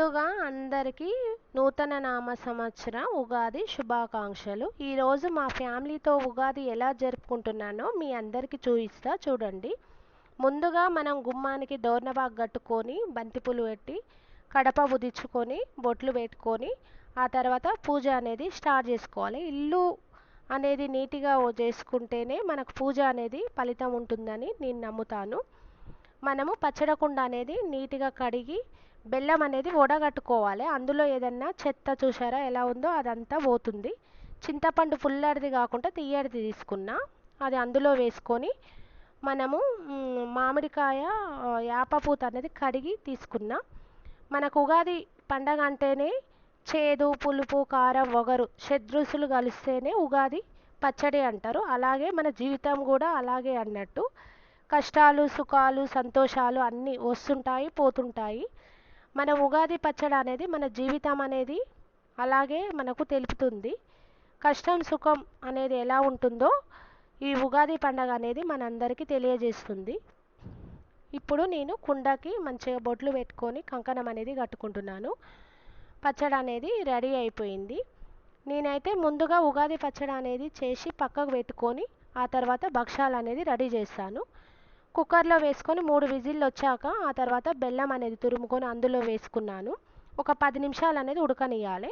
ముందుగా అందరికీ నూతన నామ సంవత్సర ఉగాది శుభాకాంక్షలు. ఈరోజు మా ఫ్యామిలీతో ఉగాది ఎలా జరుపుకుంటున్నానో మీ అందరికీ చూపిస్తా చూడండి. ముందుగా మనం గుమ్మానికి డోర్నబాగ్ కట్టుకొని బంతిపూలు పెట్టి కడప ఉదించుకొని బొట్లు పెట్టుకొని ఆ తర్వాత పూజ అనేది స్టార్ట్ చేసుకోవాలి. ఇల్లు అనేది నీట్గా చేసుకుంటేనే మనకు పూజ అనేది ఫలితం ఉంటుందని నేను నమ్ముతాను. మనము పచ్చడకుండ అనేది నీట్గా కడిగి బెల్లం అనేది వడగట్టుకోవాలి. అందులో ఏదన్నా చెత్త చూసారా ఎలా ఉందో అదంతా పోతుంది. చింతపండు పుల్లటిది కాకుండా తియ్యటిది తీసుకున్నా అది అందులో వేసుకొని మనము మామిడికాయ యాపపూత అనేది కడిగి తీసుకున్నా. మనకు ఉగాది పండగ అంటేనే చేదు పులుపు కారం వగరు షడ్రుచులు కలిస్తేనే ఉగాది పచ్చడి అంటారు. అలాగే మన జీవితం కూడా అలాగే అన్నట్టు. కష్టాలు సుఖాలు సంతోషాలు అన్నీ వస్తుంటాయి పోతుంటాయి. మన ఉగాది పచ్చడి అనేది మన జీవితం అనేది అలాగే మనకు తెలుపుతుంది. కష్టం సుఖం అనేది ఎలా ఉంటుందో ఈ ఉగాది పండగ అనేది మనందరికీ తెలియజేస్తుంది. ఇప్పుడు నేను కుండకి మంచిగా బొట్లు పెట్టుకొని కంకణం అనేది కట్టుకుంటున్నాను. పచ్చడి అనేది రెడీ అయిపోయింది. నేనైతే ముందుగా ఉగాది పచ్చడి అనేది చేసి పక్కకు పెట్టుకొని ఆ తర్వాత భక్షాలు అనేది రెడీ చేస్తాను. కుక్కర్లో వేసుకొని 3 విజిల్లు వచ్చాక ఆ తర్వాత బెల్లం అనేది తురుముకొని అందులో వేసుకున్నాను. ఒక 10 నిమిషాలు అనేది ఉడకనియాలి.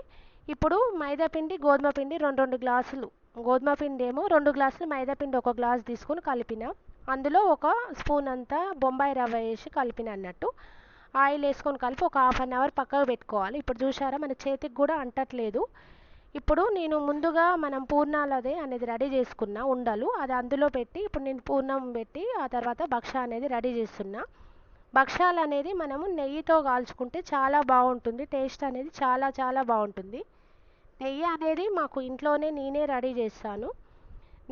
ఇప్పుడు మైదాపిండి గోధుమ పిండి 2 గ్లాసులు గోధుమ పిండి ఏమో 2 గ్లాసులు మైదాపిండి 1 గ్లాసు తీసుకొని కలిపిన. అందులో ఒక స్పూన్ అంతా బొంబాయి రవ్వ వేసి కలిపిన అన్నట్టు. ఆయిల్ వేసుకొని కలిపి ఒక ½ అన్ అవర్ పక్కకు పెట్టుకోవాలి. ఇప్పుడు చూసారా మన చేతికి కూడా అంటట్లేదు. ఇప్పుడు నేను ముందుగా మనం పూర్ణాలదే అనేది రెడీ చేసుకున్న ఉండలు అది అందులో పెట్టి ఇప్పుడు నేను పూర్ణం పెట్టి ఆ తర్వాత భక్ష అనేది రెడీ చేస్తున్నా. భక్షాలు అనేది మనము నెయ్యితో కాల్చుకుంటే చాలా బాగుంటుంది. టేస్ట్ అనేది చాలా చాలా బాగుంటుంది. నెయ్యి అనేది మాకు ఇంట్లోనే నేనే రెడీ చేస్తాను.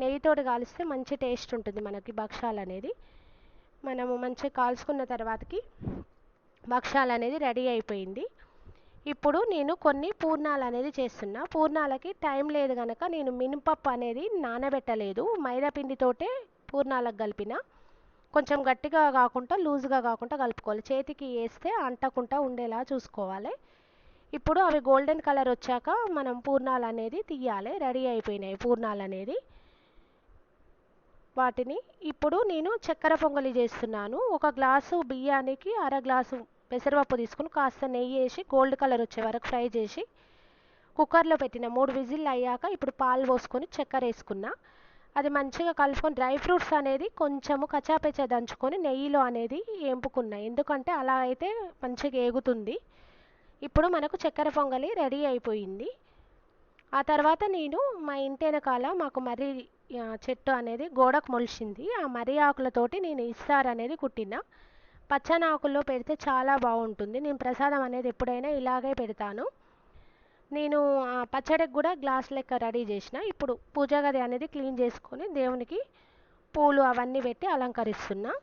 నెయ్యితోటి కాలిస్తే మంచి టేస్ట్ ఉంటుంది మనకి భక్షాలు అనేది. మనము మంచిగా కాల్చుకున్న తర్వాతకి భక్షాలు అనేది రెడీ అయిపోయింది. ఇప్పుడు నేను కొన్ని పూర్ణాలు అనేది చేస్తున్నా. పూర్ణాలకి టైం లేదు కనుక నేను మినపప్పు అనేది నానబెట్టలేదు. మైదాపిండితోటే పూర్ణాలకు కలిపిన. కొంచెం గట్టిగా కాకుండా లూజ్గా కాకుండా కలుపుకోవాలి. చేతికి వేస్తే అంటకుండా ఉండేలా చూసుకోవాలి. ఇప్పుడు అవి గోల్డెన్ కలర్ వచ్చాక మనం పూర్ణాలు అనేది తీయాలి. రెడీ అయిపోయినాయి పూర్ణాలు అనేది. వాటిని ఇప్పుడు నేను చక్కెర పొంగలి చేస్తున్నాను. 1 గ్లాసు బియ్యానికి అర గ్లాసు పెసరపప్పు తీసుకుని కాస్త నెయ్యి వేసి గోల్డ్ కలర్ వచ్చే వరకు ఫ్రై చేసి కుక్కర్లో పెట్టిన. 3 విజిల్లు అయ్యాక ఇప్పుడు పాలు పోసుకొని చక్కెర వేసుకున్నా. అది మంచిగా కలుపుకొని డ్రై ఫ్రూట్స్ అనేది కొంచెము కచ్చాపెచ్చా దంచుకొని నెయ్యిలో అనేది వేంపుకున్నా. ఎందుకంటే అలా అయితే మంచిగా ఏగుతుంది. ఇప్పుడు మనకు చక్కెర పొంగలి రెడీ అయిపోయింది. ఆ తర్వాత నేను మా ఇంటి వెనకాల మాకు మర్రి చెట్టు అనేది గోడకు మొలిచింది. ఆ మర్రి ఆకులతోటి నేను ఇస్తారు అనేది కుట్టిన. పచ్చని ఆకుల్లో పెడితే చాలా బాగుంటుంది. నేను ప్రసాదం అనేది ఎప్పుడైనా ఇలాగే పెడతాను. నేను ఆ పచ్చడికి కూడా గ్లాస్ లెక్క రెడీ చేసిన. ఇప్పుడు పూజా గది అనేది క్లీన్ చేసుకొని దేవునికి పూలు అవన్నీ పెట్టి అలంకరిస్తున్నా.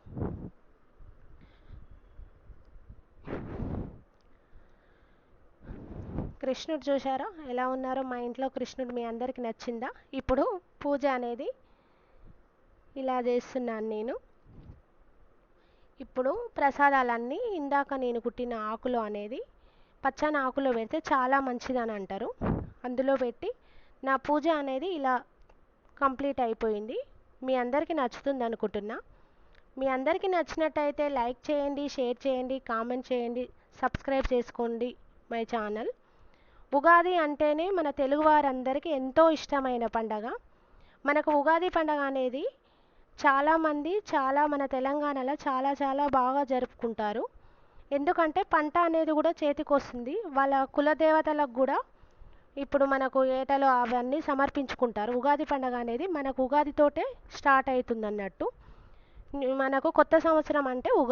కృష్ణుడు చూసారా ఎలా ఉన్నారో? మా ఇంట్లో కృష్ణుడు మీ అందరికి నచ్చిందా? ఇప్పుడు పూజ అనేది ఇలా చేస్తున్నాను నేను. ఇప్పుడు ప్రసాదాలన్నీ ఇందాక నేను కుట్టిన ఆకులో అనేది పచ్చని ఆకులో పెడితే చాలా మంచిదని అంటారు. అందులో పెట్టి నా పూజ అనేది ఇలా కంప్లీట్ అయిపోయింది. మీ అందరికీ నచ్చుతుంది అనుకుంటున్నా. మీ అందరికీ నచ్చినట్టయితే లైక్ చేయండి, షేర్ చేయండి, కామెంట్ చేయండి, సబ్స్క్రైబ్ చేసుకోండి మై ఛానల్. ఉగాది అంటేనే మన తెలుగువారందరికీ ఎంతో ఇష్టమైన పండగ. మనకు ఉగాది పండగ అనేది చాలామంది మన తెలంగాణలో చాలా చాలా బాగా జరుపుకుంటారు. ఎందుకంటే పంట అనేది కూడా చేతికి వస్తుంది. వాళ్ళ కులదేవతలకు కూడా ఇప్పుడు మనకు ఏటలు అవన్నీ సమర్పించుకుంటారు. ఉగాది పండగ అనేది మనకు ఉగాదితోటే స్టార్ట్ అవుతుంది అన్నట్టు. మనకు కొత్త సంవత్సరం అంటే ఉగాది.